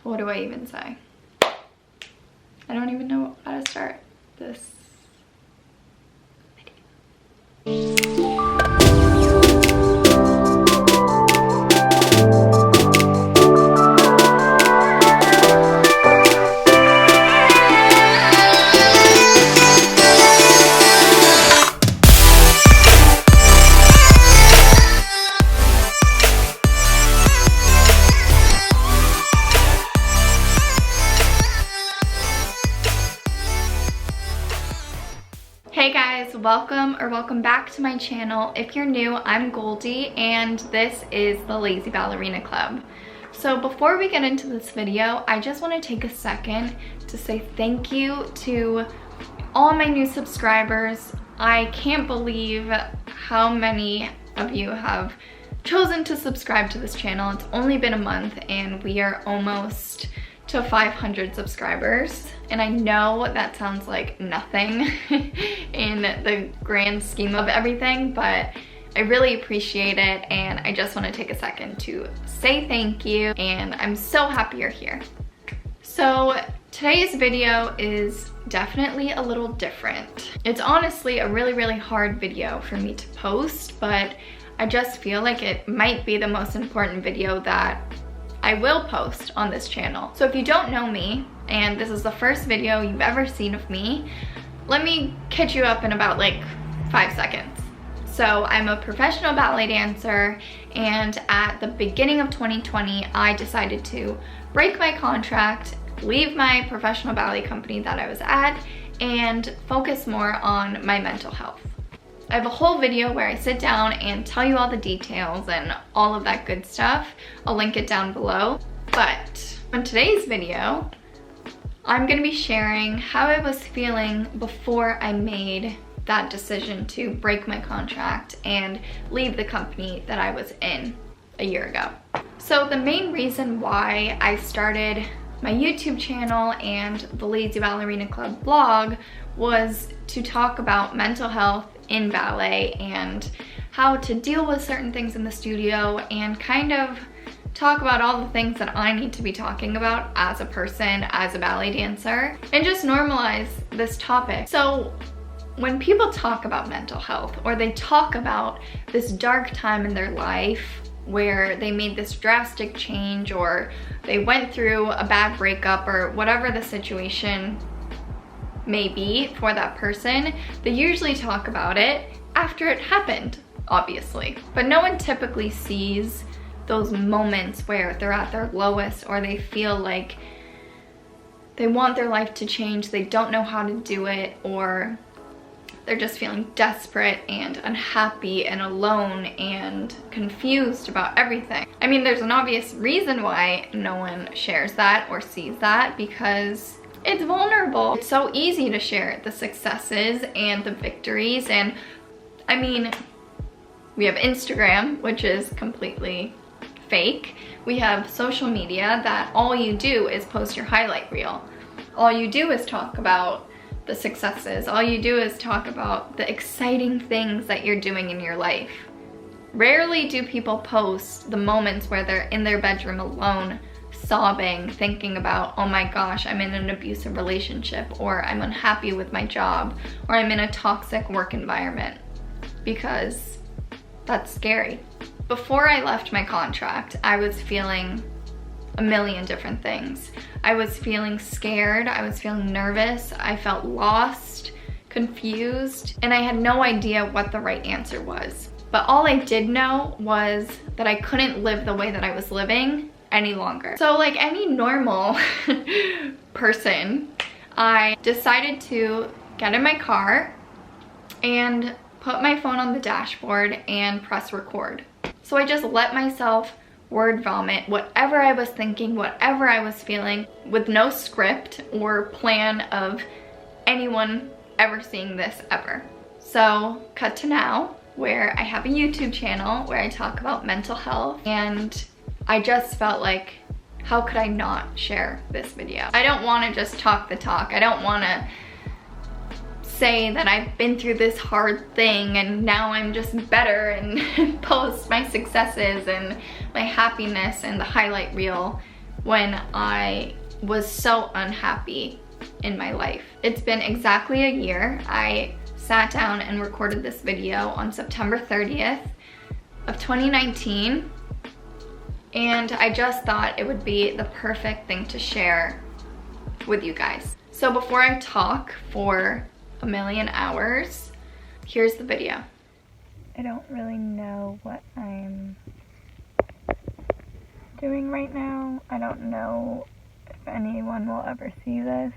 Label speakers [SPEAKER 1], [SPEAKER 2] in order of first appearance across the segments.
[SPEAKER 1] what do I even say? I don't even know how to start this video. Hey guys, welcome back to my channel. If you're new, I'm Goldie and this is the Lazy Ballerina Club. So before we get into this video, I just want to take a second to say thank you to all my new subscribers. I can't believe how many of you have chosen to subscribe to this channel. It's only been a month and we are almost to 500 subscribers. And I know that sounds like nothing in the grand scheme of everything, but I really appreciate it and I just want to take a second to say thank you, and I'm so happy you're here. So today's video is definitely a little different. It's honestly a really hard video for me to post, but I just feel like it might be the most important video that I will post on this channel. So if you don't know me, and this is the first video you've ever seen of me, let me catch you up in about like 5 seconds. So I'm a professional ballet dancer, and at the beginning of 2020, I decided to break my contract, leave my professional ballet company that I was at, and focus more on my mental health. I have a whole video where I sit down and tell you all the details and all of that good stuff. I'll link it down below. But in today's video, I'm gonna be sharing how I was feeling before I made that decision to break my contract and leave the company that I was in a year ago. So the main reason why I started my YouTube channel and the Lazy Ballerina Club blog was to talk about mental health in ballet and how to deal with certain things in the studio, and kind of talk about all the things that I need to be talking about as a person, as a ballet dancer, and just normalize this topic. So when people talk about mental health, or they talk about this dark time in their life where they made this drastic change, or they went through a bad breakup, or whatever the situation may be for that person, they usually talk about it after it happened, obviously. But no one typically sees those moments where they're at their lowest, or they feel like they want their life to change, they don't know how to do it, or they're just feeling desperate and unhappy and alone and confused about everything. I mean, there's an obvious reason why no one shares that or sees that, because it's vulnerable. It's so easy to share the successes and the victories, and I mean, we have Instagram, which is completely fake. We have social media that all you do is post your highlight reel. All you do is talk about the successes. All you do is talk about the exciting things that you're doing in your life. Rarely do people post the moments where they're in their bedroom alone, sobbing, thinking about, oh my gosh, I'm in an abusive relationship, or I'm unhappy with my job, or I'm in a toxic work environment, because that's scary. Before I left my contract, I was feeling a million different things. I was feeling scared, I was feeling nervous, I felt lost, confused, and I had no idea what the right answer was. But all I did know was that I couldn't live the way that I was living any longer. So like any normal person, I decided to get in my car and put my phone on the dashboard and press record. So I just let myself word vomit whatever I was thinking, whatever I was feeling, with no script or plan of anyone ever seeing this ever. So cut to now, where I have a YouTube channel where I talk about mental health, and I just felt like, how could I not share this video? I don't want to just talk the talk. I don't want to say that I've been through this hard thing and now I'm just better and post my successes and my happiness and the highlight reel when I was so unhappy in my life. It's been exactly a year. I sat down and recorded this video on September 30th of 2019, and I just thought it would be the perfect thing to share with you guys. So before I talk for a million hours, here's the video. I don't really know what I'm doing right now. I don't know if anyone will ever see this,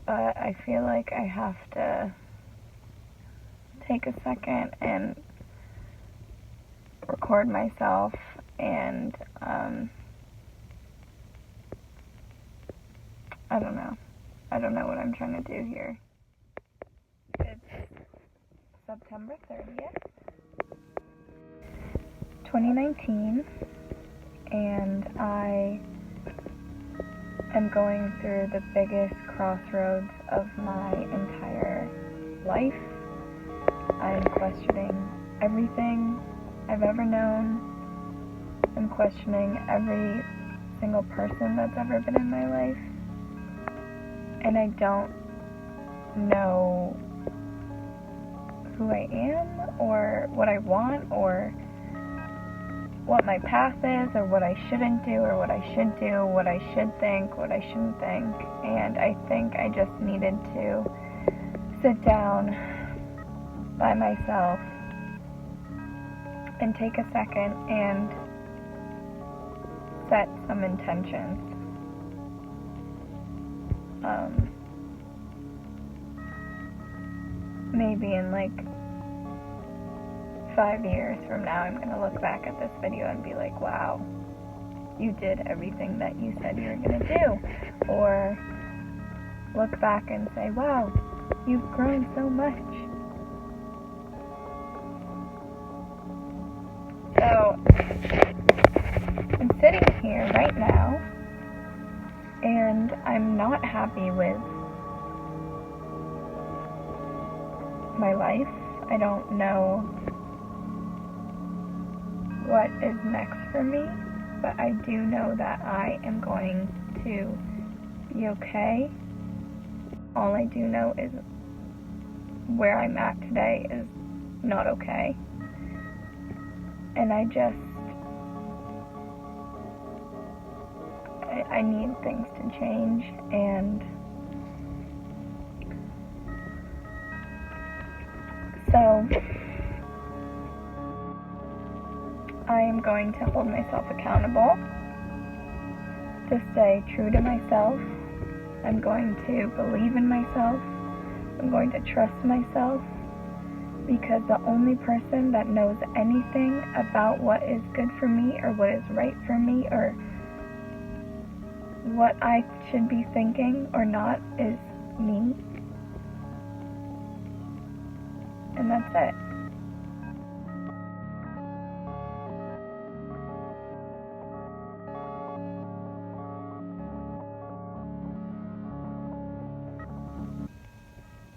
[SPEAKER 1] but I feel like I have to take a second and record myself, and I don't know what I'm trying to do here. It's September 30th, 2019, and I am going through the biggest crossroads of my entire life. I'm questioning everything I've ever known. I'm questioning every single person that's ever been in my life. And I don't know who I am, or what I want, or what my path is, or what I shouldn't do, or what I should do, what I should think, what I shouldn't think. And I think I just needed to sit down by myself and take a second and set some intentions. Maybe in like 5 years from now, I'm gonna look back at this video and be like, wow, you did everything that you said you were gonna do. Or look back and say, wow, you've grown so much. So I'm sitting here right now, and I'm not happy with my life. I don't know what is next for me, but I do know that I am going to be okay. All I do know is where I'm at today is not okay. And I need things to change, and so I am going to hold myself accountable to stay true to myself. I'm going to believe in myself. I'm going to trust myself, because the only person that knows anything about what is good for me, or what is right for me, or what I should be thinking or not is me. And that's it.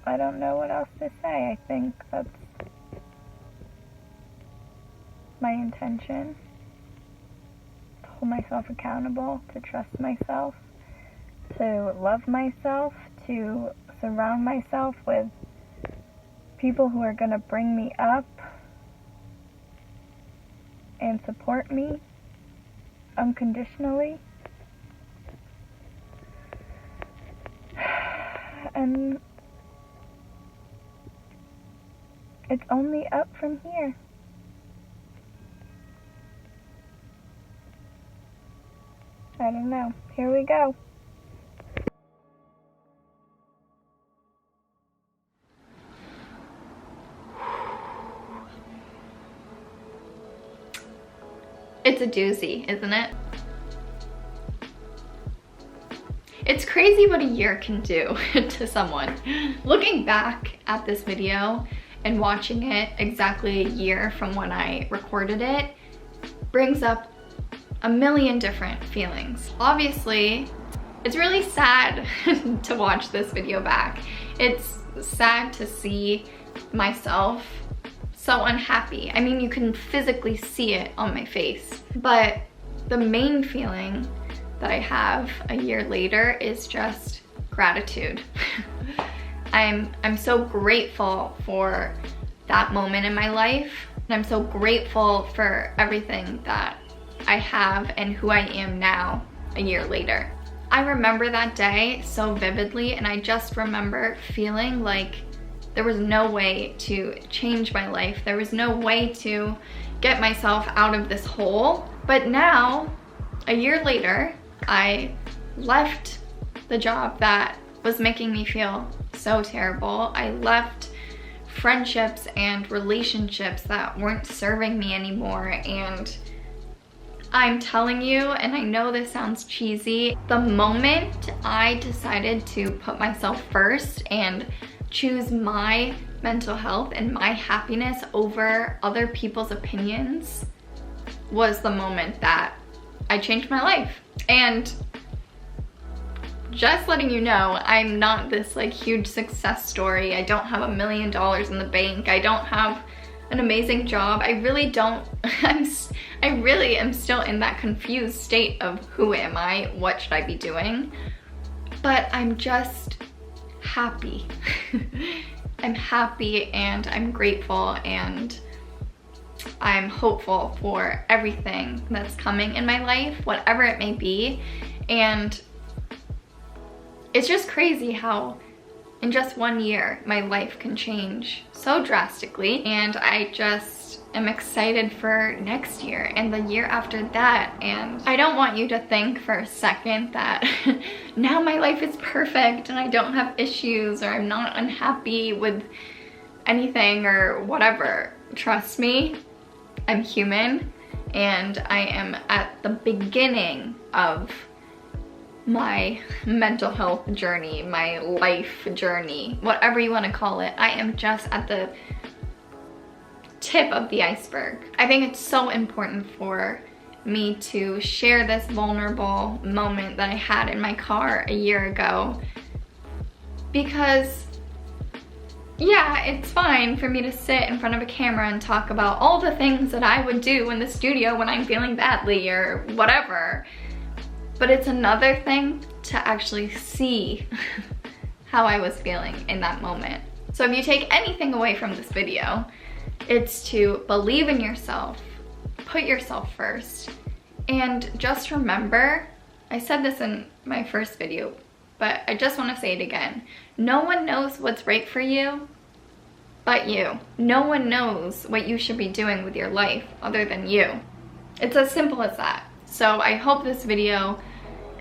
[SPEAKER 1] I don't know what else to say. I think that's my intention. To hold myself accountable, to trust myself, to love myself, to surround myself with people who are going to bring me up and support me unconditionally. And it's only up from here. I don't know. Here we go. It's a doozy, isn't it? It's crazy what a year can do to someone. Looking back at this video and watching it exactly a year from when I recorded it brings up a million different feelings. Obviously, it's really sad to watch this video back. It's sad to see myself so unhappy. I mean, you can physically see it on my face. But the main feeling that I have a year later is just gratitude. I'm so grateful for that moment in my life. And I'm so grateful for everything that I have and who I am now a year later. I remember that day so vividly, and I just remember feeling like there was no way to change my life. There was no way to get myself out of this hole. But now, a year later, I left the job that was making me feel so terrible. I left friendships and relationships that weren't serving me anymore, and I'm telling you, and I know this sounds cheesy, the moment I decided to put myself first and choose my mental health and my happiness over other people's opinions was the moment that I changed my life. And just letting you know, I'm not this like huge success story. I don't have $1 million in the bank. I don't have an amazing job. I really don't. I really am still in that confused state of who am I? What should I be doing? But I'm just happy. I'm happy and I'm grateful and I'm hopeful for everything that's coming in my life, whatever it may be. And it's just crazy how in just 1 year my life can change so drastically, and I just am excited for next year and the year after that. And I don't want you to think for a second that now my life is perfect and I don't have issues or I'm not unhappy with anything or whatever. Trust me, I'm human and I am at the beginning of my mental health journey, my life journey, whatever you want to call it. I am just at the tip of the iceberg. I think it's so important for me to share this vulnerable moment that I had in my car a year ago, because yeah, it's fine for me to sit in front of a camera and talk about all the things that I would do in the studio when I'm feeling badly or whatever. But it's another thing to actually see how I was feeling in that moment. So if you take anything away from this video, it's to believe in yourself, put yourself first, and just remember, I said this in my first video, but I just want to say it again. No one knows what's right for you but you. No one knows what you should be doing with your life other than you. It's as simple as that. So I hope this video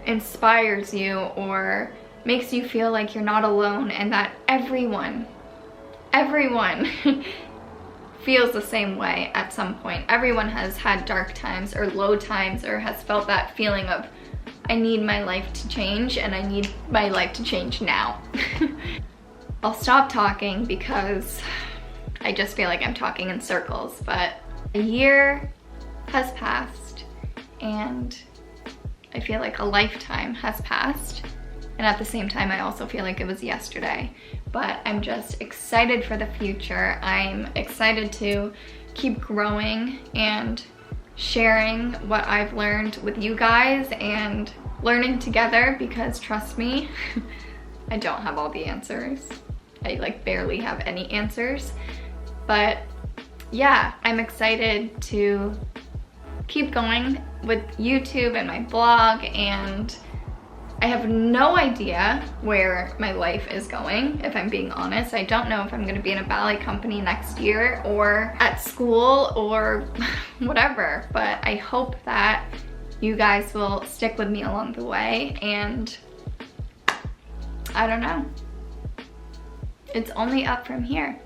[SPEAKER 1] inspires you or makes you feel like you're not alone, and that everyone feels the same way at some point. Everyone has had dark times or low times or has felt that feeling of, I need my life to change and I need my life to change now. I'll stop talking because I just feel like I'm talking in circles, but a year has passed and I feel like a lifetime has passed. And at the same time, I also feel like it was yesterday. But I'm just excited for the future. I'm excited to keep growing and sharing what I've learned with you guys and learning together, because trust me, I don't have all the answers. I like barely have any answers. But yeah, I'm excited to keep going with YouTube and my blog, and I have no idea where my life is going, if I'm being honest. I don't know if I'm gonna be in a ballet company next year or at school or whatever, but I hope that you guys will stick with me along the way, and I don't know. It's only up from here.